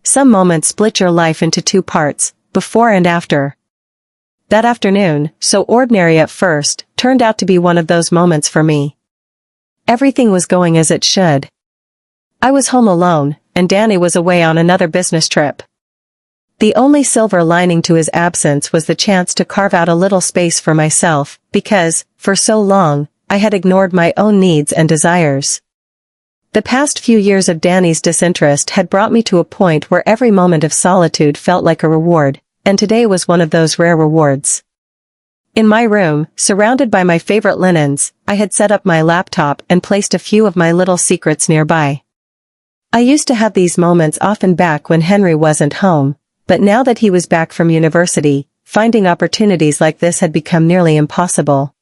some moments split your life into two parts, before and after. That afternoon, so ordinary at first, turned out to be one of those moments for me. Everything was going as it should. I was home alone, and Danny was away on another business trip. The only silver lining to his absence was the chance to carve out a little space for myself, because, for so long, I had ignored my own needs and desires. The past few years of Danny's disinterest had brought me to a point where every moment of solitude felt like a reward, and today was one of those rare rewards. In my room, surrounded by my favorite linens, I had set up my laptop and placed a few of my little secrets nearby. I used to have these moments often back when Henry wasn't home, but now that he was back from university, finding opportunities like this had become nearly impossible.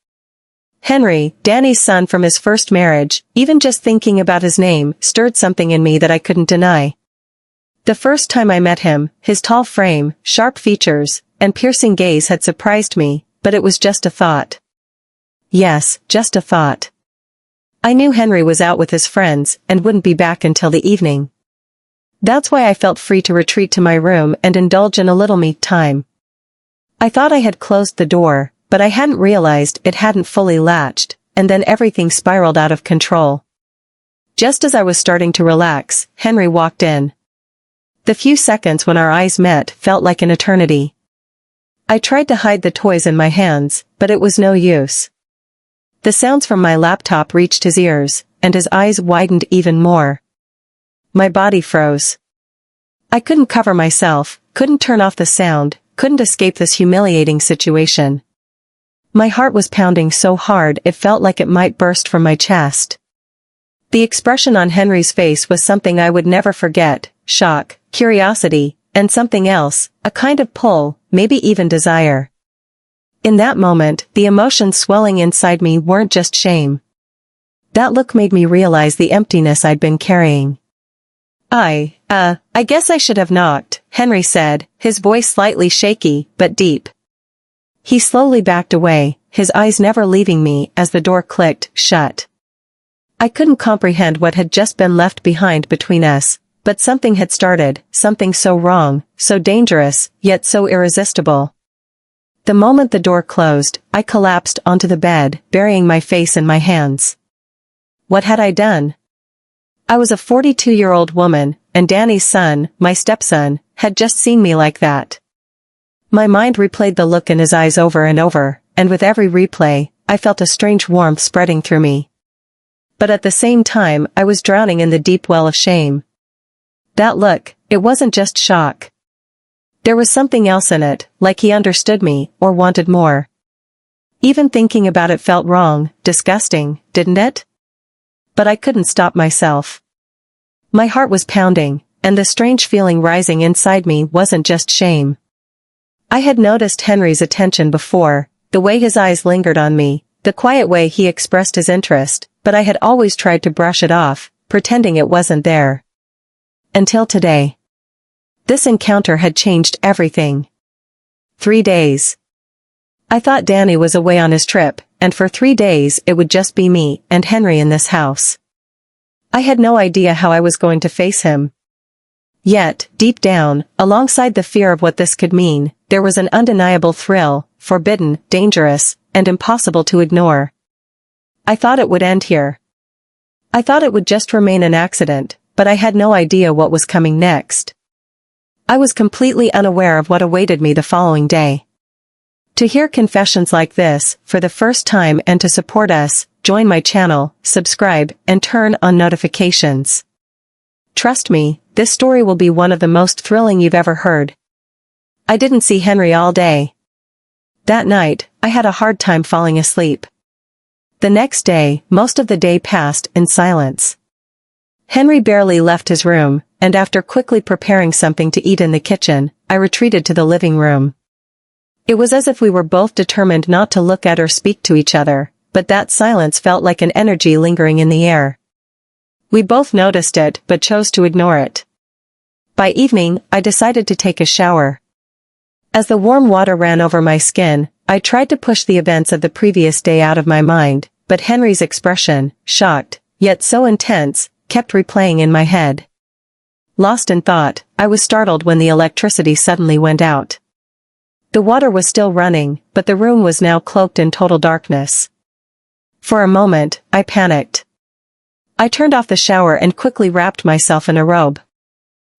Henry, Danny's son from his first marriage, even just thinking about his name, stirred something in me that I couldn't deny. The first time I met him, his tall frame, sharp features, and piercing gaze had surprised me, but it was just a thought. Yes, just a thought. I knew Henry was out with his friends, and wouldn't be back until the evening. That's why I felt free to retreat to my room and indulge in a little me time. I thought I had closed the door, but I hadn't realized it hadn't fully latched, and then everything spiraled out of control. Just as I was starting to relax, Henry walked in. The few seconds when our eyes met felt like an eternity. I tried to hide the toys in my hands, but it was no use. The sounds from my laptop reached his ears, and his eyes widened even more. My body froze. I couldn't cover myself, couldn't turn off the sound, couldn't escape this humiliating situation. My heart was pounding so hard it felt like it might burst from my chest. The expression on Henry's face was something I would never forget: shock, curiosity, and something else, a kind of pull, maybe even desire. In that moment, the emotions swelling inside me weren't just shame. That look made me realize the emptiness I'd been carrying. I guess I should have knocked, Henry said, his voice slightly shaky, but deep. He slowly backed away, his eyes never leaving me as the door clicked shut. I couldn't comprehend what had just been left behind between us, but something had started, something so wrong, so dangerous, yet so irresistible. The moment the door closed, I collapsed onto the bed, burying my face in my hands. What had I done? I was a 42-year-old woman, and Danny's son, my stepson, had just seen me like that. My mind replayed the look in his eyes over and over, and with every replay, I felt a strange warmth spreading through me. But at the same time, I was drowning in the deep well of shame. That look, it wasn't just shock. There was something else in it, like he understood me, or wanted more. Even thinking about it felt wrong, disgusting, didn't it? But I couldn't stop myself. My heart was pounding, and the strange feeling rising inside me wasn't just shame. I had noticed Henry's attention before, the way his eyes lingered on me, the quiet way he expressed his interest, but I had always tried to brush it off, pretending it wasn't there. Until today. This encounter had changed everything. 3 days. I thought Danny was away on his trip, and for 3 days it would just be me and Henry in this house. I had no idea how I was going to face him. Yet, deep down, alongside the fear of what this could mean, there was an undeniable thrill, forbidden, dangerous, and impossible to ignore. I thought it would end here. I thought it would just remain an accident, but I had no idea what was coming next. I was completely unaware of what awaited me the following day. To hear confessions like this, for the first time and to support us, join my channel, subscribe, and turn on notifications. Trust me, this story will be one of the most thrilling you've ever heard. I didn't see Henry all day. That night, I had a hard time falling asleep. The next day, most of the day passed in silence. Henry barely left his room, and after quickly preparing something to eat in the kitchen, I retreated to the living room. It was as if we were both determined not to look at or speak to each other, but that silence felt like an energy lingering in the air. We both noticed it but chose to ignore it. By evening, I decided to take a shower. As the warm water ran over my skin, I tried to push the events of the previous day out of my mind, but Henry's expression, shocked, yet so intense, kept replaying in my head. lost in thought, I was startled when the electricity suddenly went out. The water was still running, but the room was now cloaked in total darkness. For a moment, I panicked. I turned off the shower and quickly wrapped myself in a robe.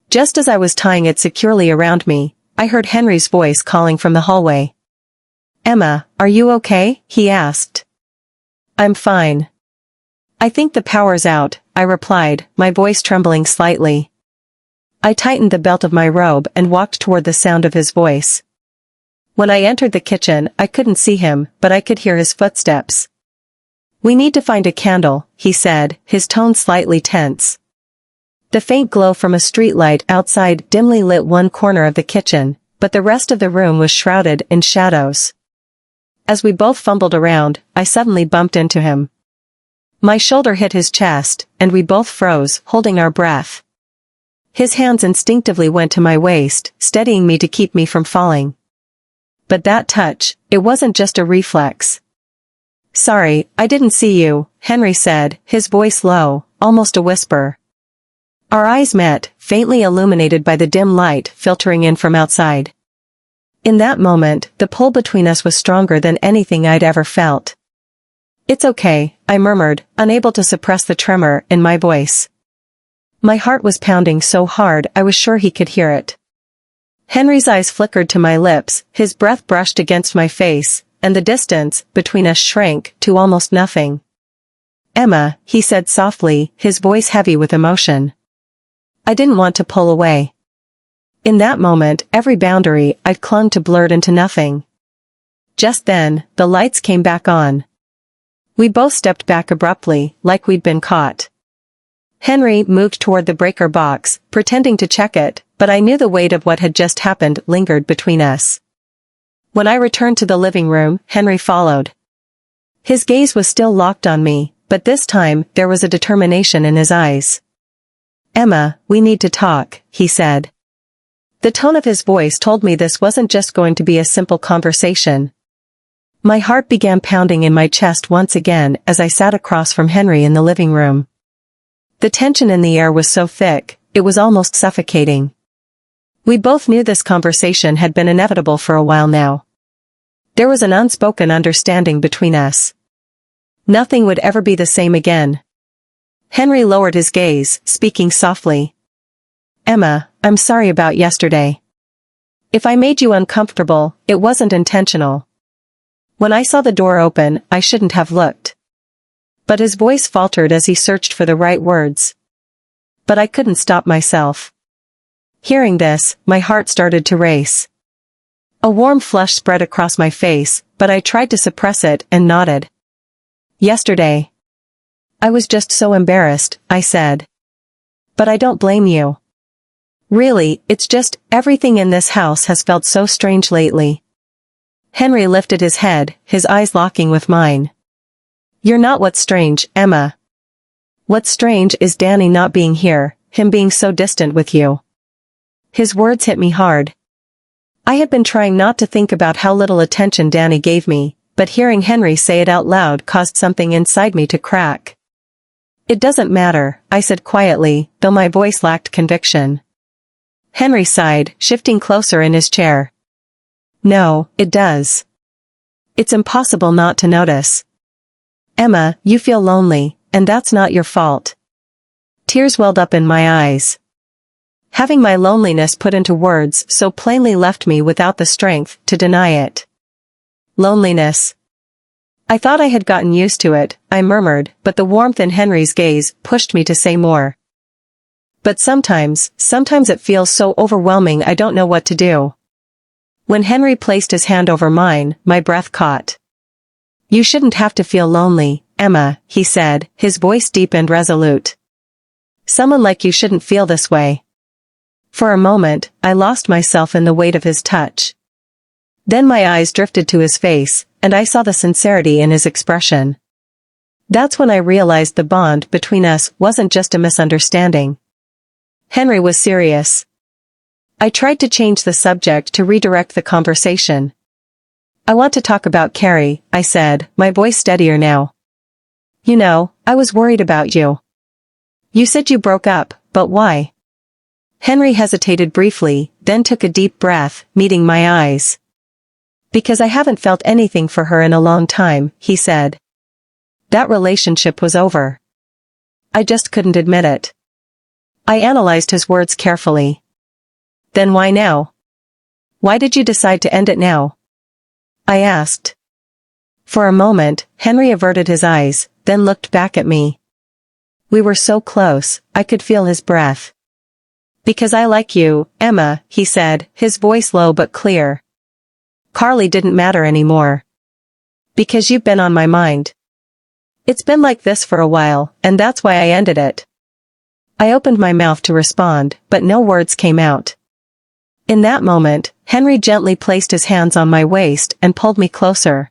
Just as I was tying it securely around me, I heard Henry's voice calling from the hallway. "Emma, are you okay?" he asked. "I'm fine. I think the power's out," I replied, my voice trembling slightly. I tightened the belt of my robe and walked toward the sound of his voice. When I entered the kitchen, I couldn't see him, but I could hear his footsteps. "We need to find a candle," he said, his tone slightly tense. The faint glow from a streetlight outside dimly lit one corner of the kitchen, but the rest of the room was shrouded in shadows. As we both fumbled around, I suddenly bumped into him. My shoulder hit his chest, and we both froze, holding our breath. His hands instinctively went to my waist, steadying me to keep me from falling. But that touch, it wasn't just a reflex. "Sorry, I didn't see you," Henry said, his voice low, almost a whisper. Our eyes met, faintly illuminated by the dim light filtering in from outside. In that moment, the pull between us was stronger than anything I'd ever felt. "It's okay," I murmured, unable to suppress the tremor in my voice. My heart was pounding so hard I was sure he could hear it. Henry's eyes flickered to my lips, his breath brushed against my face, and the distance between us shrank to almost nothing. "Emma," he said softly, his voice heavy with emotion. I didn't want to pull away. In that moment, every boundary I'd clung to blurred into nothing. Just then, the lights came back on. We both stepped back abruptly, like we'd been caught. Henry moved toward the breaker box, pretending to check it, but I knew the weight of what had just happened lingered between us. When I returned to the living room, Henry followed. His gaze was still locked on me, but this time there was a determination in his eyes. "Emma, we need to talk," he said. The tone of his voice told me this wasn't just going to be a simple conversation. My heart began pounding in my chest once again as I sat across from Henry in the living room. The tension in the air was so thick, it was almost suffocating. We both knew this conversation had been inevitable for a while now. There was an unspoken understanding between us. Nothing would ever be the same again. Henry lowered his gaze, speaking softly. "Emma, I'm sorry about yesterday. If I made you uncomfortable, it wasn't intentional. When I saw the door open, I shouldn't have looked." But his voice faltered as he searched for the right words. But I couldn't stop myself. Hearing this, my heart started to race. A warm flush spread across my face, but I tried to suppress it and nodded. "Yesterday. I was just so embarrassed," I said. "But I don't blame you. Really, it's just, everything in this house has felt so strange lately." Henry lifted his head, his eyes locking with mine. "You're not what's strange, Emma. What's strange is Danny not being here, him being so distant with you." His words hit me hard. I had been trying not to think about how little attention Danny gave me, but hearing Henry say it out loud caused something inside me to crack. "It doesn't matter," I said quietly, though my voice lacked conviction. Henry sighed, shifting closer in his chair. "No, it does. It's impossible not to notice. Emma, you feel lonely, and that's not your fault." Tears welled up in my eyes. Having my loneliness put into words so plainly left me without the strength to deny it. Loneliness. I thought I had gotten used to it, I murmured, but the warmth in Henry's gaze pushed me to say more. "But sometimes it feels so overwhelming I don't know what to do." When Henry placed his hand over mine, my breath caught. "You shouldn't have to feel lonely, Emma," he said, his voice deep and resolute. "Someone like you shouldn't feel this way." For a moment, I lost myself in the weight of his touch. Then my eyes drifted to his face, and I saw the sincerity in his expression. That's when I realized the bond between us wasn't just a misunderstanding. Henry was serious. I tried to change the subject to redirect the conversation. "I want to talk about Carrie," I said, my voice steadier now. "You know, I was worried about you. You said you broke up, but why?" Henry hesitated briefly, then took a deep breath, meeting my eyes. Because I haven't felt anything for her in a long time, he said. That relationship was over. I just couldn't admit it. I analyzed his words carefully. Then why now? Why did you decide to end it now? I asked. For a moment, Henry averted his eyes, then looked back at me. We were so close, I could feel his breath. Because I like you, Emma, he said, his voice low but clear. Carly didn't matter anymore. Because you've been on my mind. It's been like this for a while, and that's why I ended it. I opened my mouth to respond, but no words came out. In that moment, Henry gently placed his hands on my waist and pulled me closer.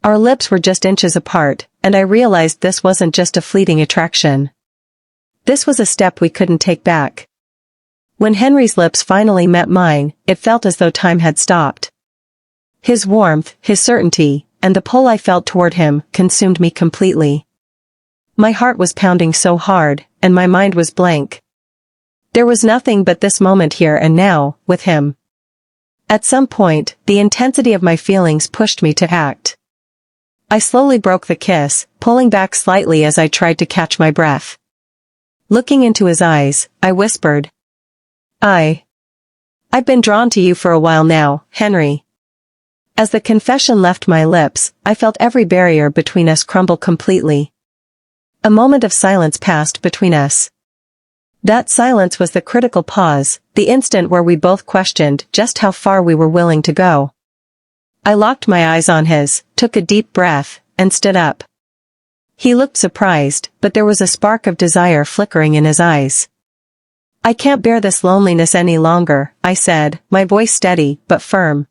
Our lips were just inches apart, and I realized this wasn't just a fleeting attraction. This was a step we couldn't take back. When Henry's lips finally met mine, it felt as though time had stopped. His warmth, his certainty, and the pull I felt toward him consumed me completely. My heart was pounding so hard, and my mind was blank. There was nothing but this moment here and now, with him. At some point, the intensity of my feelings pushed me to act. I slowly broke the kiss, pulling back slightly as I tried to catch my breath. Looking into his eyes, I whispered. I've been drawn to you for a while now, Henry. As the confession left my lips, I felt every barrier between us crumble completely. A moment of silence passed between us. That silence was the critical pause, the instant where we both questioned just how far we were willing to go. I locked my eyes on his, took a deep breath, and stood up. He looked surprised, but there was a spark of desire flickering in his eyes. I can't bear this loneliness any longer, I said, my voice steady but firm.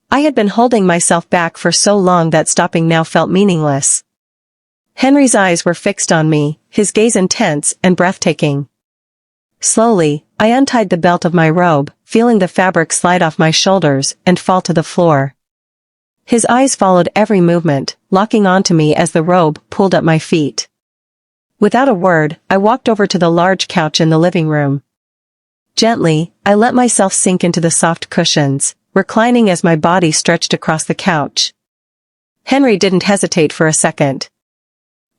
I had been holding myself back for so long that stopping now felt meaningless. Henry's eyes were fixed on me, his gaze intense and breathtaking. Slowly, I untied the belt of my robe, feeling the fabric slide off my shoulders and fall to the floor. His eyes followed every movement, locking onto me as the robe pulled at my feet. Without a word, I walked over to the large couch in the living room. Gently, I let myself sink into the soft cushions, reclining as my body stretched across the couch. Henry didn't hesitate for a second.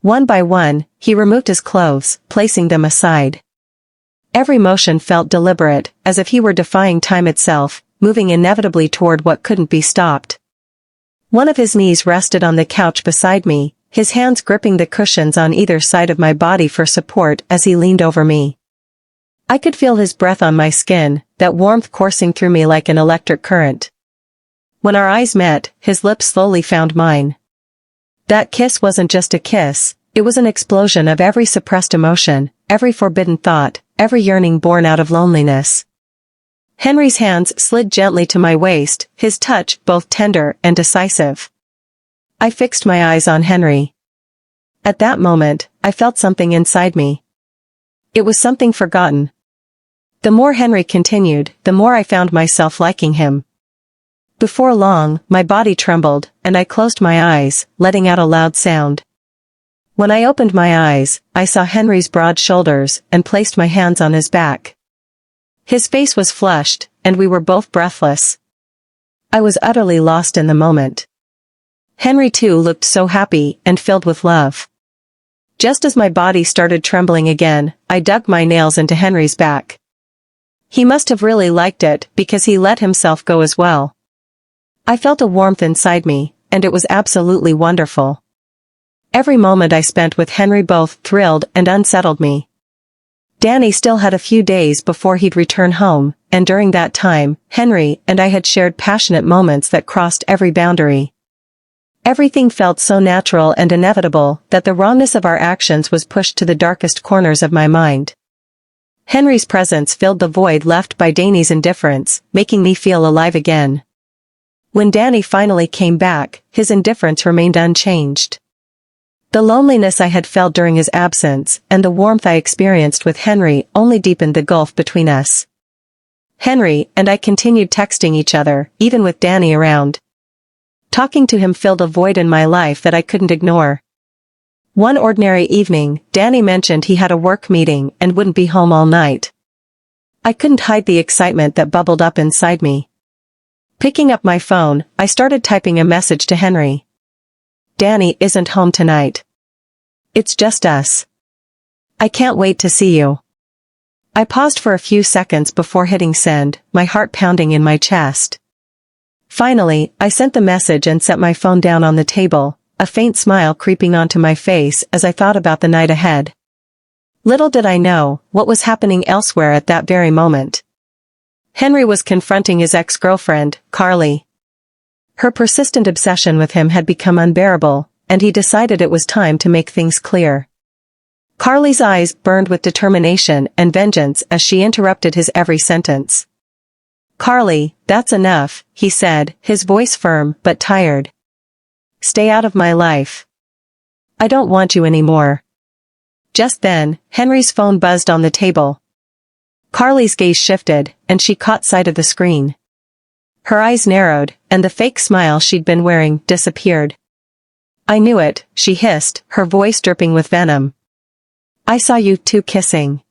One by one, he removed his clothes, placing them aside. Every motion felt deliberate, as if he were defying time itself, moving inevitably toward what couldn't be stopped. One of his knees rested on the couch beside me, his hands gripping the cushions on either side of my body for support as he leaned over me. I could feel his breath on my skin, that warmth coursing through me like an electric current. When our eyes met, his lips slowly found mine. That kiss wasn't just a kiss, it was an explosion of every suppressed emotion, every forbidden thought, every yearning born out of loneliness. Henry's hands slid gently to my waist, his touch both tender and decisive. I fixed my eyes on Henry. At that moment, I felt something inside me. It was something forgotten. The more Henry continued, the more I found myself liking him. Before long, my body trembled, and I closed my eyes, letting out a loud sound. When I opened my eyes, I saw Henry's broad shoulders and placed my hands on his back. His face was flushed, and we were both breathless. I was utterly lost in the moment. Henry too looked so happy and filled with love. Just as my body started trembling again, I dug my nails into Henry's back. He must have really liked it because he let himself go as well. I felt a warmth inside me, and it was absolutely wonderful. Every moment I spent with Henry both thrilled and unsettled me. Danny still had a few days before he'd return home, and during that time, Henry and I had shared passionate moments that crossed every boundary. Everything felt so natural and inevitable that the wrongness of our actions was pushed to the darkest corners of my mind. Henry's presence filled the void left by Danny's indifference, making me feel alive again. When Danny finally came back, his indifference remained unchanged. The loneliness I had felt during his absence and the warmth I experienced with Henry only deepened the gulf between us. Henry and I continued texting each other, even with Danny around. Talking to him filled a void in my life that I couldn't ignore. One ordinary evening, Danny mentioned he had a work meeting and wouldn't be home all night. I couldn't hide the excitement that bubbled up inside me. Picking up my phone, I started typing a message to Henry. Danny isn't home tonight. It's just us. I can't wait to see you. I paused for a few seconds before hitting send, my heart pounding in my chest. Finally, I sent the message and set my phone down on the table, a faint smile creeping onto my face as I thought about the night ahead. Little did I know what was happening elsewhere at that very moment. Henry was confronting his ex-girlfriend, Carly. Her persistent obsession with him had become unbearable, and he decided it was time to make things clear. Carly's eyes burned with determination and vengeance as she interrupted his every sentence. Carly, that's enough, he said, his voice firm but tired. Stay out of my life. I don't want you anymore. Just then, Henry's phone buzzed on the table. Carly's gaze shifted, and she caught sight of the screen. Her eyes narrowed, and the fake smile she'd been wearing disappeared. I knew it, she hissed, her voice dripping with venom. I saw you two kissing.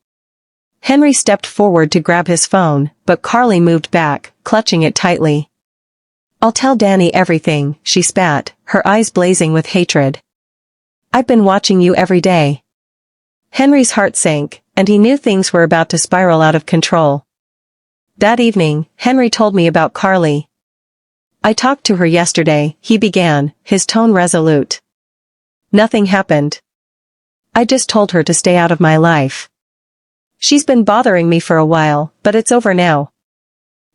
Henry stepped forward to grab his phone, but Carly moved back, clutching it tightly. I'll tell Danny everything, she spat, her eyes blazing with hatred. I've been watching you every day. Henry's heart sank, and he knew things were about to spiral out of control. That evening, Henry told me about Carly. I talked to her yesterday, he began, his tone resolute. Nothing happened. I just told her to stay out of my life. She's been bothering me for a while, but it's over now.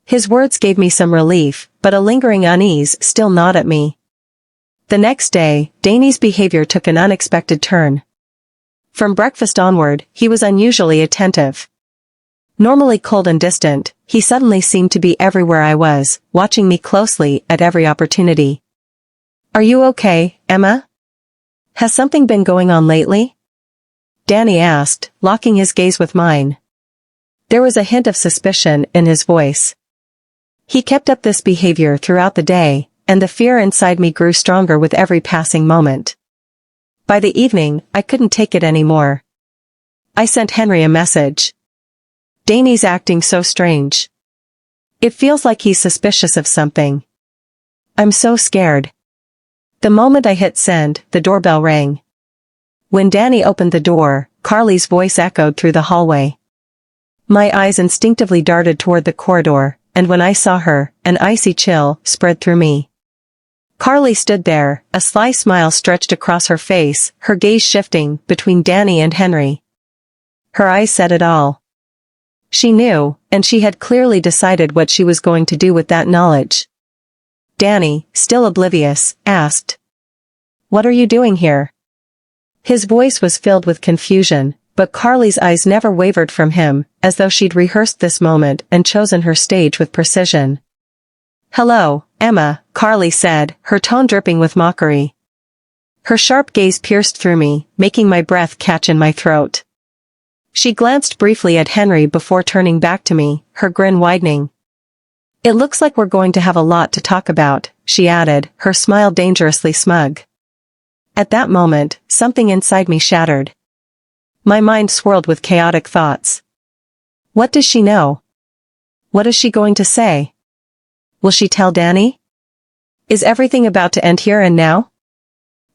His words gave me some relief, but a lingering unease still gnawed at me. The next day, Danny's behavior took an unexpected turn. From breakfast onward, he was unusually attentive. Normally cold and distant, he suddenly seemed to be everywhere I was, watching me closely at every opportunity. Are you okay, Emma? Has something been going on lately? Danny asked, locking his gaze with mine. There was a hint of suspicion in his voice. He kept up this behavior throughout the day, and the fear inside me grew stronger with every passing moment. By the evening, I couldn't take it anymore. I sent Henry a message. Danny's acting so strange. It feels like he's suspicious of something. I'm so scared. The moment I hit send, the doorbell rang. When Danny opened the door, Carly's voice echoed through the hallway. My eyes instinctively darted toward the corridor, and when I saw her, an icy chill spread through me. Carly stood there, a sly smile stretched across her face, her gaze shifting between Danny and Henry. Her eyes said it all. She knew, and she had clearly decided what she was going to do with that knowledge. Danny, still oblivious, asked, "What are you doing here?" His voice was filled with confusion, but Carly's eyes never wavered from him, as though she'd rehearsed this moment and chosen her stage with precision. "Hello, Emma," Carly said, her tone dripping with mockery. Her sharp gaze pierced through me, making my breath catch in my throat. She glanced briefly at Henry before turning back to me, her grin widening. "It looks like we're going to have a lot to talk about," she added, her smile dangerously smug. At that moment, something inside me shattered. My mind swirled with chaotic thoughts. What does she know? What is she going to say? Will she tell Danny? Is everything about to end here and now?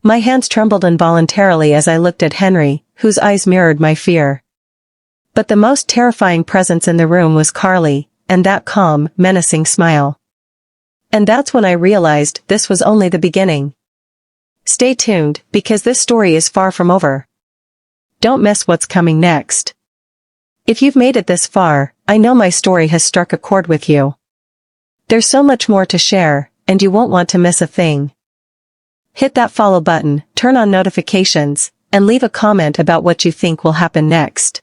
My hands trembled involuntarily as I looked at Henry, whose eyes mirrored my fear. But the most terrifying presence in the room was Carly, and that calm, menacing smile. And that's when I realized this was only the beginning. Stay tuned, because this story is far from over. Don't miss what's coming next. If you've made it this far, I know my story has struck a chord with you. There's so much more to share, and you won't want to miss a thing. Hit that follow button, turn on notifications, and leave a comment about what you think will happen next.